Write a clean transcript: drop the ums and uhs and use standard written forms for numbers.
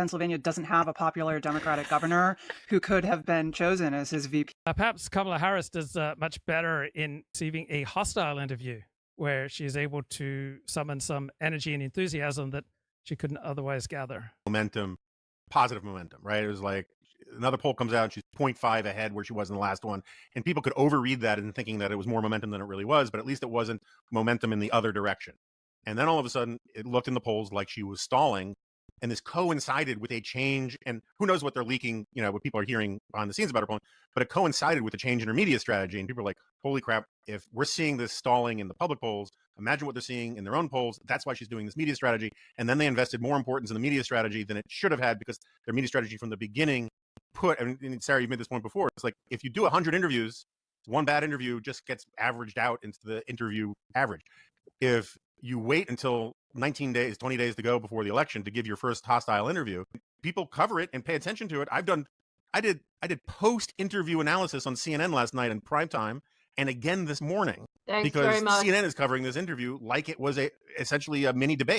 Pennsylvania doesn't have a popular Democratic governor who could have been chosen as his VP. Perhaps Kamala Harris does much better in receiving a hostile interview where she is able to summon some energy and enthusiasm that she couldn't otherwise gather. Momentum, positive momentum, right? It was like another poll comes out and she's 0.5 ahead where she was in the last one. And people could overread that in thinking that it was more momentum than it really was, but at least it wasn't momentum in the other direction. And then all of a sudden it looked in the polls like she was stalling. And this coincided with a change, and who knows what they're leaking, what people are hearing behind the scenes about her polling, but it coincided with a change in her media strategy. And people are like, holy crap, if we're seeing this stalling in the public polls, imagine what they're seeing in their own polls. That's why she's doing this media strategy. And then they invested more importance in the media strategy than it should have had, because their media strategy from the beginning and Sarah, you made this point before, it's like if you do 100 interviews, one bad interview just gets averaged out into the interview average. If you wait until 19 days, 20 days to go before the election to give your first hostile interview, people cover it and pay attention to it. I did post-interview analysis on CNN last night in prime time and again this morning. Thanks because very much. CNN is covering this interview like it was essentially a mini debate.